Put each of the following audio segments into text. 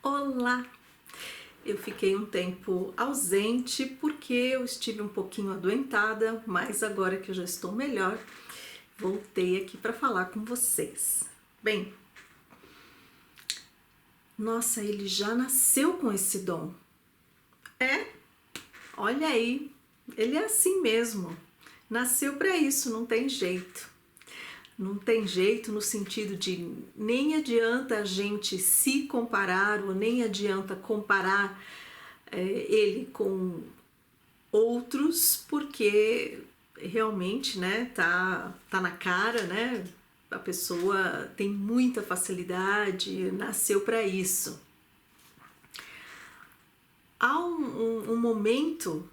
Olá! Eu fiquei um tempo ausente porque eu estive um pouquinho adoentada, mas agora que eu já estou melhor, voltei aqui para falar com vocês. Bem, nossa, ele já nasceu com esse dom. É, olha aí, ele é assim mesmo. Nasceu para isso, não tem jeito. Não tem jeito no sentido de nem adianta a gente se comparar ou nem adianta comparar ele com outros, porque realmente, né, tá na cara, né, a pessoa tem muita facilidade, nasceu para isso. Há um momento,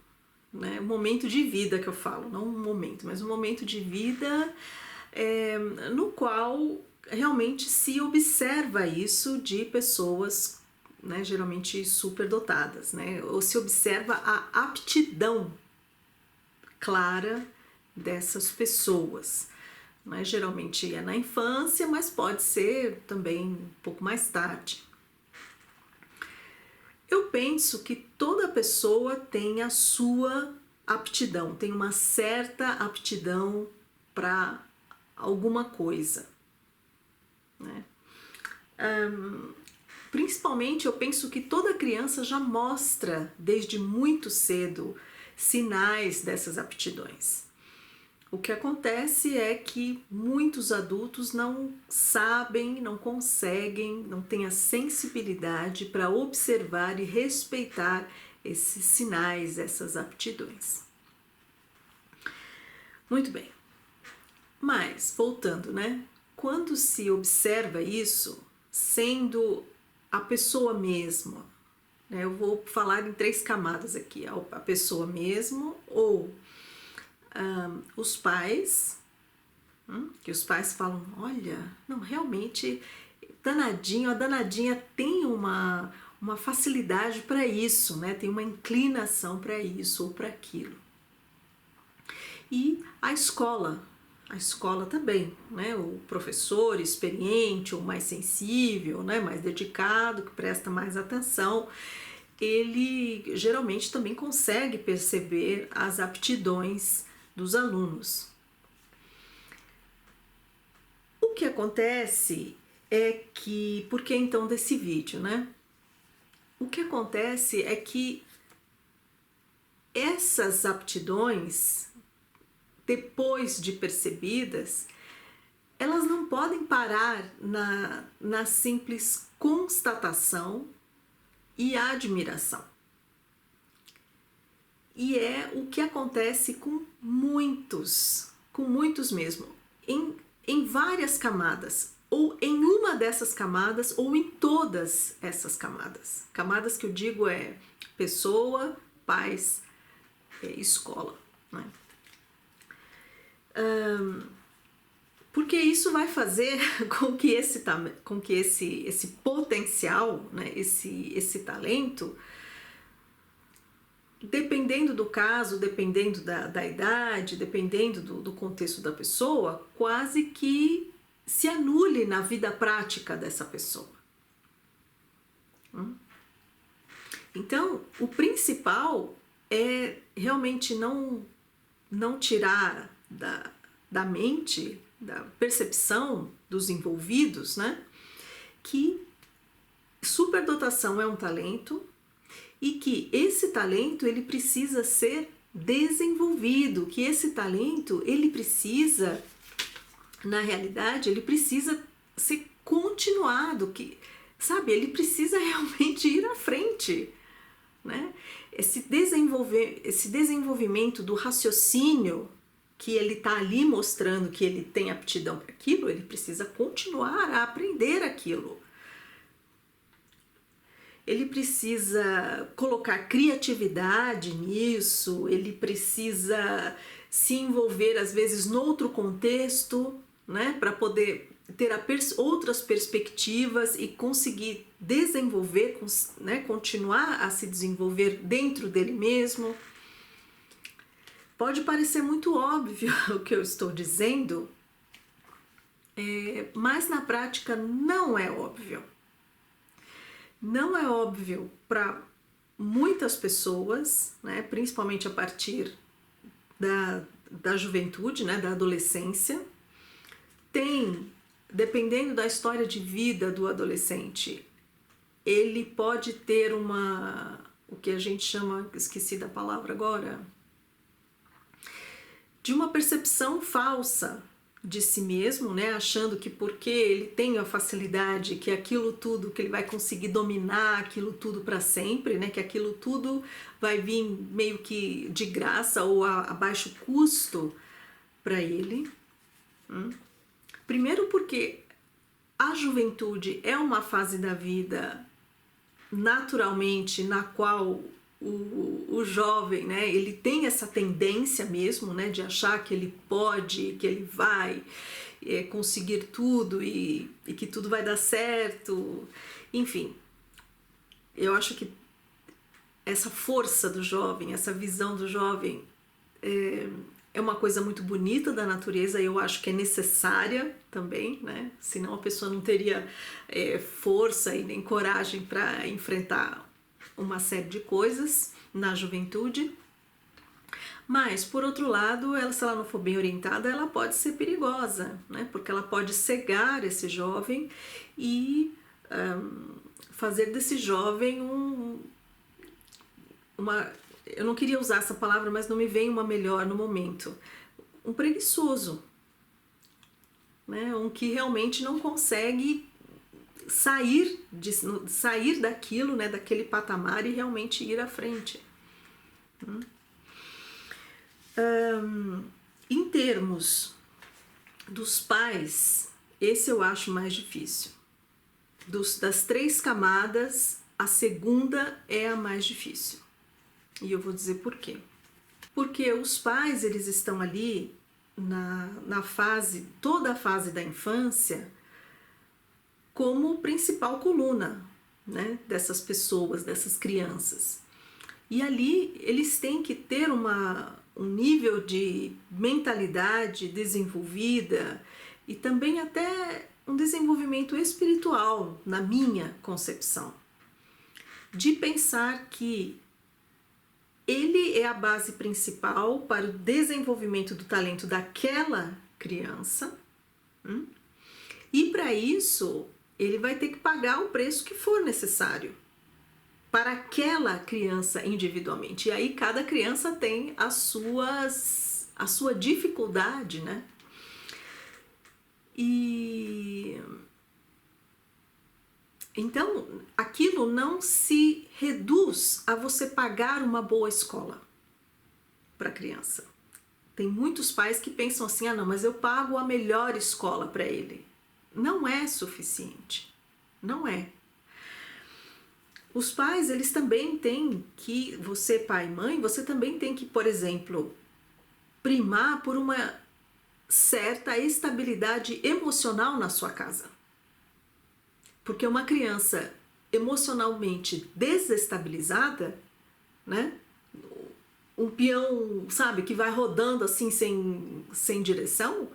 né, um momento de vida que eu falo, não um momento, mas um momento de vida no qual realmente se observa isso de pessoas, né, geralmente superdotadas, né, ou se observa a aptidão clara dessas pessoas. Né, geralmente é na infância, mas pode ser também um pouco mais tarde. Eu penso que toda pessoa tem a sua aptidão, tem uma certa aptidão para alguma coisa, né? Principalmente eu penso que toda criança já mostra desde muito cedo sinais dessas aptidões. O que acontece é que muitos adultos não sabem, não conseguem, não têm a sensibilidade para observar e respeitar esses sinais, essas aptidões. Muito bem. Mas, voltando, né? Quando se observa isso, sendo a pessoa mesma, né? Eu vou falar em 3 camadas aqui: a pessoa mesmo, ou os pais, que os pais falam, olha, não, realmente, danadinho, a danadinha tem uma facilidade para isso, né? Tem uma inclinação para isso ou para aquilo. E a escola também, né? O professor experiente ou mais sensível, né? Mais dedicado, que presta mais atenção, ele geralmente também consegue perceber as aptidões dos alunos. O que acontece é que, por que então desse vídeo, né? O que acontece é que essas aptidões, depois de percebidas, elas não podem parar na simples constatação e admiração. E é o que acontece com muitos mesmo, em várias camadas, ou em uma dessas camadas, ou em todas essas camadas. Camadas que eu digo é pessoa, pais, escola, né? Porque isso vai fazer com que esse potencial, né, esse talento, dependendo do caso, dependendo da idade, dependendo do contexto da pessoa, quase que se anule na vida prática dessa pessoa. Então, o principal é realmente não tirar da mente, da percepção dos envolvidos, né, que superdotação é um talento e que esse talento ele precisa ser desenvolvido, que esse talento ele precisa, na realidade, ele precisa ser continuado, que, sabe, ele precisa realmente ir à frente, né? Esse desenvolvimento do raciocínio que ele está ali mostrando que ele tem aptidão para aquilo, ele precisa continuar a aprender aquilo. Ele precisa colocar criatividade nisso, ele precisa se envolver às vezes noutro contexto, né, para poder ter outras perspectivas e conseguir desenvolver, né, continuar a se desenvolver dentro dele mesmo. Pode parecer muito óbvio o que eu estou dizendo, mas na prática não é óbvio. Não é óbvio para muitas pessoas, né, principalmente a partir da juventude, né, da adolescência. Tem, dependendo da história de vida do adolescente, ele pode ter o que a gente chama, esqueci da palavra agora, de uma percepção falsa de si mesmo, né? Achando que porque ele tem a facilidade, que aquilo tudo, que ele vai conseguir dominar aquilo tudo para sempre, né? Que aquilo tudo vai vir meio que de graça ou a baixo custo para ele. Primeiro porque a juventude é uma fase da vida naturalmente na qual o jovem, né, ele tem essa tendência mesmo, né, de achar que ele pode, que ele vai conseguir tudo e que tudo vai dar certo. Enfim, eu acho que essa força do jovem, essa visão do jovem é uma coisa muito bonita da natureza, eu acho que é necessária também, né? Senão a pessoa não teria força e nem coragem para enfrentar uma série de coisas na juventude. Mas, por outro lado, se ela não for bem orientada, ela pode ser perigosa, né? Porque ela pode cegar esse jovem e fazer desse jovem eu não queria usar essa palavra, mas não me vem uma melhor no momento. Um preguiçoso, né? Um que realmente não consegue sair daquilo, né? Daquele patamar e realmente ir à frente. Em termos dos pais, esse eu acho mais difícil. Das 3 camadas, a segunda é a mais difícil. E eu vou dizer por quê. Porque os pais, eles estão ali na fase, toda a fase da infância, como principal coluna, né, dessas pessoas, dessas crianças. E ali eles têm que ter um nível de mentalidade desenvolvida e também até um desenvolvimento espiritual, na minha concepção, de pensar que ele é a base principal para o desenvolvimento do talento daquela criança, e para isso ele vai ter que pagar o preço que for necessário para aquela criança individualmente. E aí cada criança tem a sua dificuldade, né? E então, aquilo não se reduz a você pagar uma boa escola para a criança. Tem muitos pais que pensam assim, não, mas eu pago a melhor escola para ele. Não é suficiente. Não é. Os pais, eles também têm que, você pai e mãe, você também tem que, por exemplo, primar por uma certa estabilidade emocional na sua casa. Porque uma criança emocionalmente desestabilizada, né? Um peão, sabe, que vai rodando assim sem direção,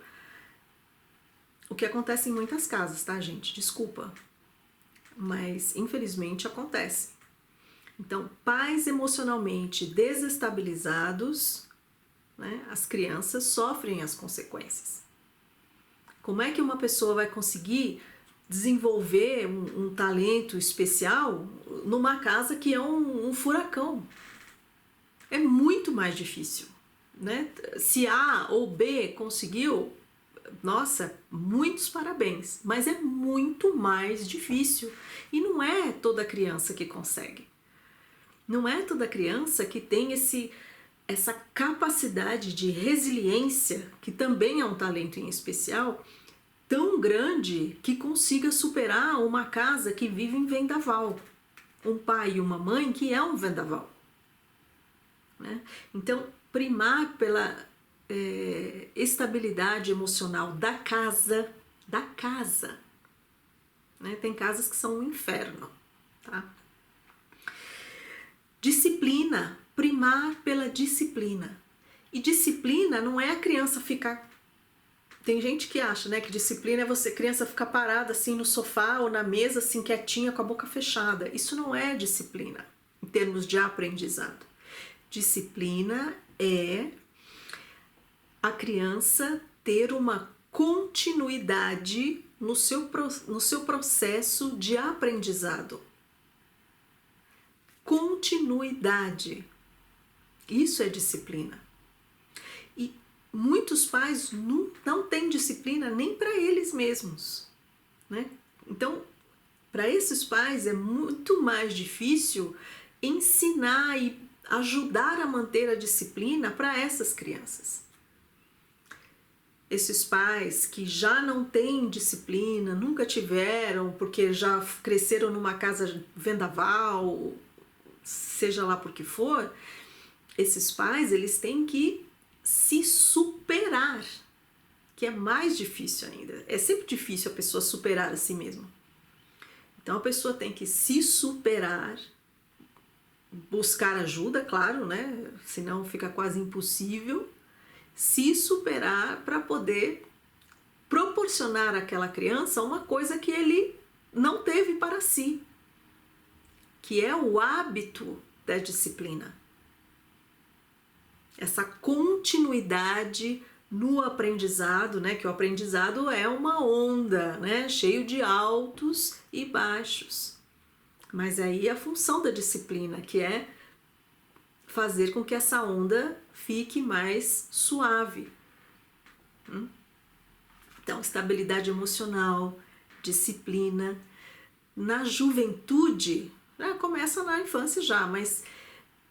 o que acontece em muitas casas, tá, gente? Desculpa. Mas infelizmente acontece. Então, pais emocionalmente desestabilizados, né? As crianças sofrem as consequências. Como é que uma pessoa vai conseguir desenvolver um talento especial numa casa que é um furacão? É muito mais difícil, né? Se A ou B conseguiu, nossa, muitos parabéns, mas é muito mais difícil e não é toda criança que consegue. Não é toda criança que tem essa capacidade de resiliência, que também é um talento em especial, tão grande que consiga superar uma casa que vive em vendaval, um pai e uma mãe que é um vendaval, né? Então, primar pela estabilidade emocional da casa, né? Tem casas que são um inferno, tá? Disciplina, primar pela disciplina. E disciplina não é a criança ficar Tem gente que acha, né, que disciplina é você, criança ficar parada assim no sofá ou na mesa, assim quietinha, com a boca fechada. Isso não é disciplina, em termos de aprendizado. Disciplina é a criança ter uma continuidade no seu processo de aprendizado. Continuidade. Isso é disciplina. E muitos pais não têm disciplina nem para eles mesmos, né? Então, para esses pais é muito mais difícil ensinar e ajudar a manter a disciplina para essas crianças. Esses pais que já não têm disciplina, nunca tiveram, porque já cresceram numa casa vendaval, seja lá por que for, esses pais, eles têm que se superar, que é mais difícil ainda. É sempre difícil a pessoa superar a si mesma. Então a pessoa tem que se superar, buscar ajuda, claro, né? Senão fica quase impossível. Se superar para poder proporcionar àquela criança uma coisa que ele não teve para si, que é o hábito da disciplina. Essa continuidade no aprendizado, né? Que o aprendizado é uma onda, né? Cheio de altos e baixos. Mas aí a função da disciplina, que é fazer com que essa onda fique mais suave. Então, estabilidade emocional, disciplina. Na juventude, começa na infância já, mas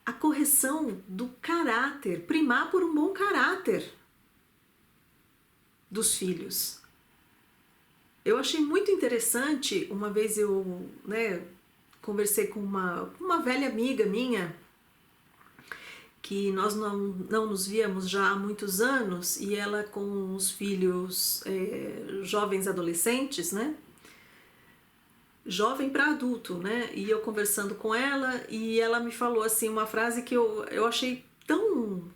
a correção do caráter, primar por um bom caráter dos filhos. Eu achei muito interessante, uma vez eu conversei com uma velha amiga minha, que nós não nos víamos já há muitos anos, e ela com os filhos jovens adolescentes, né? Jovem para adulto, né? E eu conversando com ela, e ela me falou assim uma frase que eu achei tão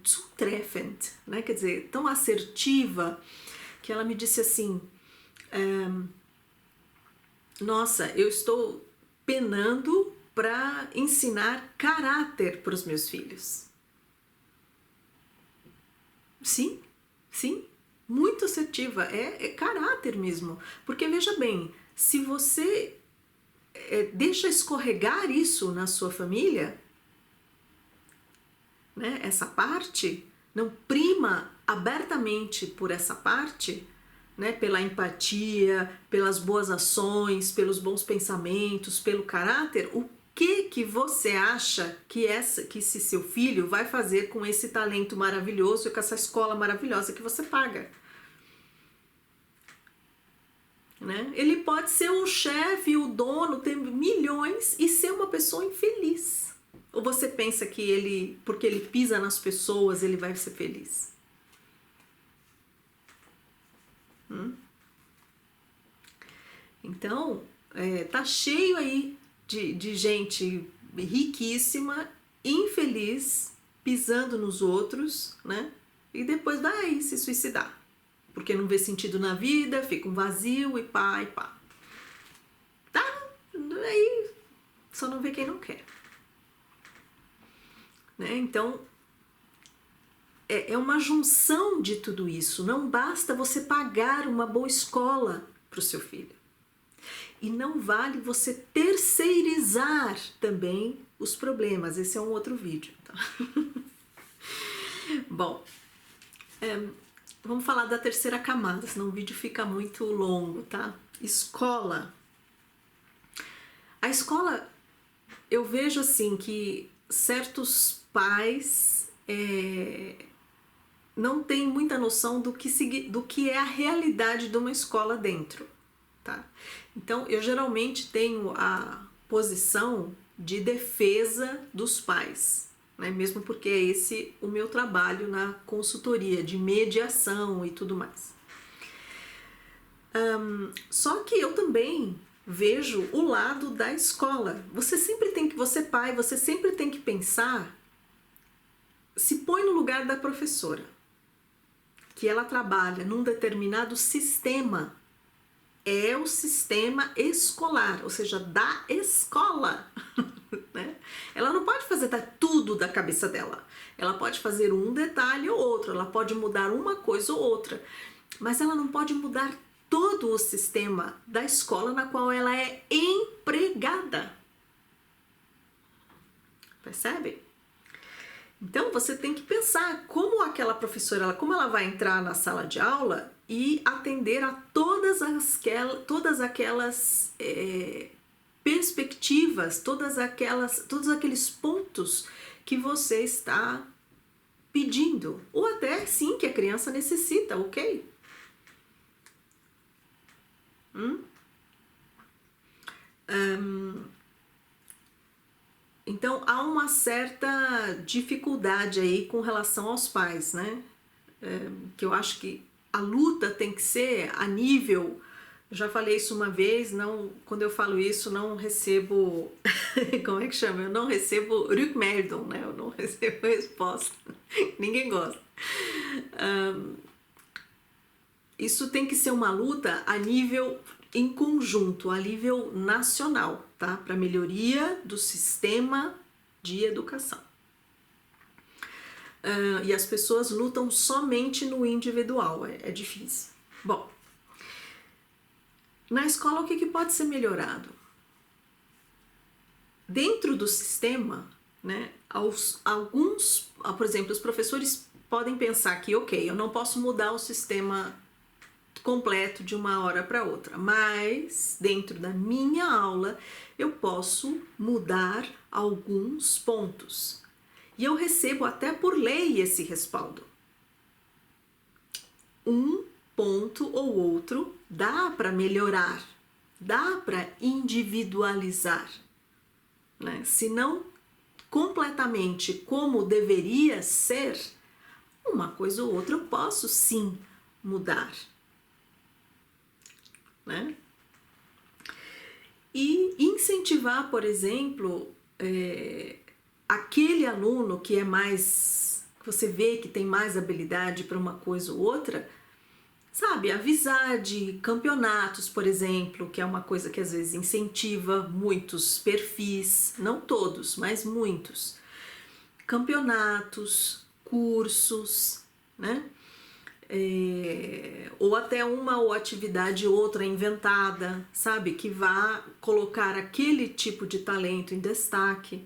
zutreffend, né? Quer dizer, tão assertiva, que ela me disse assim: nossa, eu estou penando para ensinar caráter para os meus filhos. Sim, sim, muito assertiva, é caráter mesmo, porque veja bem, se você deixa escorregar isso na sua família, né, essa parte, não prima abertamente por essa parte, né, pela empatia, pelas boas ações, pelos bons pensamentos, pelo caráter, o que você acha que esse seu filho vai fazer com esse talento maravilhoso e com essa escola maravilhosa que você paga? Né? Ele pode ser o chefe, o dono, ter milhões e ser uma pessoa infeliz. Ou você pensa que porque ele pisa nas pessoas, ele vai ser feliz? Então, tá cheio aí de gente riquíssima, infeliz, pisando nos outros, né? E depois vai se suicidar, porque não vê sentido na vida, fica um vazio e pá. Tá? Aí só não vê quem não quer. Né? Então, é uma junção de tudo isso. Não basta você pagar uma boa escola para o seu filho. E não vale você terceirizar também os problemas. Esse é um outro vídeo. Tá? Bom, vamos falar da terceira camada, senão o vídeo fica muito longo, tá? Escola. A escola, eu vejo assim que certos pais não têm muita noção do que é a realidade de uma escola dentro. Tá? Então, eu geralmente tenho a posição de defesa dos pais, né? Mesmo porque é esse o meu trabalho na consultoria, de mediação e tudo mais. Só que eu também vejo o lado da escola. Você pai, você sempre tem que pensar, se põe no lugar da professora, que ela trabalha num determinado sistema, é o sistema escolar, ou seja, da escola, né? Ela não pode fazer tudo da cabeça dela. Ela pode fazer um detalhe ou outro, ela pode mudar uma coisa ou outra, mas ela não pode mudar todo o sistema da escola na qual ela é empregada. Percebe? Então você tem que pensar como aquela professora, como ela vai entrar na sala de aula e atender a todas aquelas perspectivas, todos aqueles pontos que você está pedindo, ou até sim que a criança necessita, ok? Então há uma certa dificuldade aí com relação aos pais, né? Que eu acho que a luta tem que ser a nível. Eu já falei isso uma vez, não, quando eu falo isso, não recebo, como é que chama? Eu não recebo rückmeldung, né? Eu não recebo resposta. Ninguém gosta. Isso tem que ser uma luta a nível em conjunto, a nível nacional, tá? Para melhoria do sistema de educação. E as pessoas lutam somente no individual, é difícil. Bom, na escola o que pode ser melhorado? Dentro do sistema, né, por exemplo, os professores podem pensar que, ok, eu não posso mudar o sistema completo de uma hora para outra, mas dentro da minha aula eu posso mudar alguns pontos. E eu recebo até por lei esse respaldo. Um ponto ou outro dá para melhorar, dá para individualizar, né? Se não completamente como deveria ser, uma coisa ou outra eu posso sim mudar, né? E incentivar, por exemplo, aquele aluno que é mais, que você vê que tem mais habilidade para uma coisa ou outra, sabe, avisar de campeonatos, por exemplo, que é uma coisa que às vezes incentiva muitos perfis, não todos, mas muitos. Campeonatos, cursos, né? Ou até uma ou atividade outra inventada, sabe, que vá colocar aquele tipo de talento em destaque.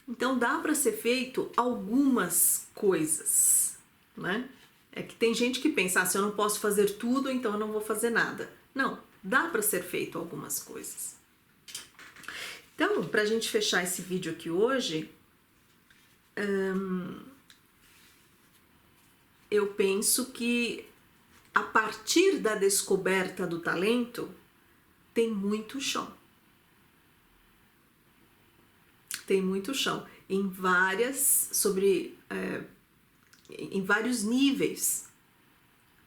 Então dá para ser feito algumas coisas, né? É que tem gente que pensa, se eu não posso fazer tudo, então eu não vou fazer nada. Não, dá para ser feito algumas coisas. Então, para a gente fechar esse vídeo aqui hoje, eu penso que a partir da descoberta do talento, tem muito chão. Tem muito chão em vários níveis,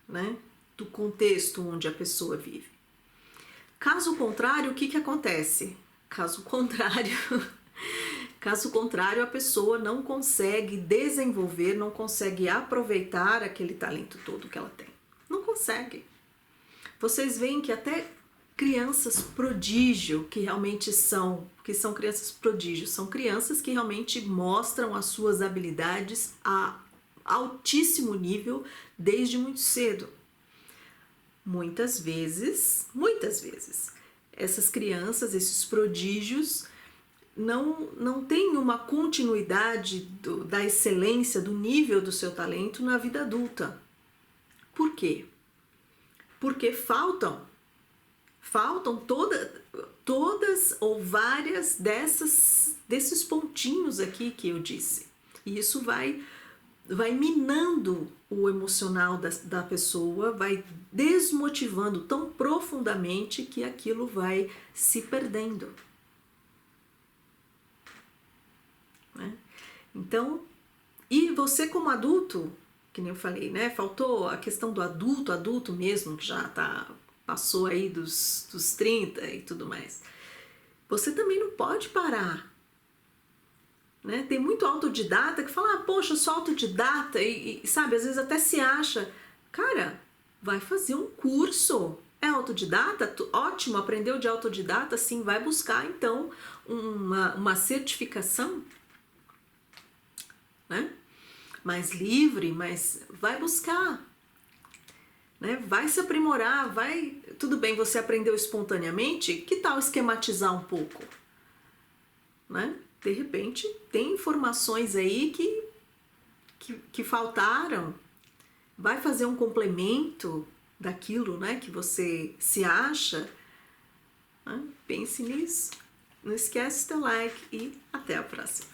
né, do contexto onde a pessoa vive. Caso contrário, o que acontece? Caso contrário, a pessoa não consegue desenvolver, não consegue aproveitar aquele talento todo que ela tem. Não consegue. Vocês veem que até crianças prodígio, que são crianças prodígio, são crianças que realmente mostram as suas habilidades a altíssimo nível desde muito cedo. Muitas vezes, essas crianças, esses prodígios, não têm uma continuidade da excelência, do nível do seu talento na vida adulta. Por quê? Porque faltam todas ou várias desses pontinhos aqui que eu disse. E isso vai minando o emocional da pessoa, vai desmotivando tão profundamente que aquilo vai se perdendo. Né? Então, e você como adulto, que nem eu falei, né? Faltou a questão do adulto mesmo, que já passou aí dos 30 e tudo mais. Você também não pode parar. né? Tem muito autodidata que fala, poxa, eu sou autodidata e sabe, às vezes até se acha, cara, vai fazer um curso. É autodidata? Ótimo, aprendeu de autodidata, sim, vai buscar então uma certificação, né? Mais livre, mas vai buscar, né? Vai se aprimorar, vai... Tudo bem, você aprendeu espontaneamente, que tal esquematizar um pouco? Né? De repente, tem informações aí que faltaram, vai fazer um complemento daquilo, né, que você se acha, né? Pense nisso. Não esquece o teu like e até a próxima.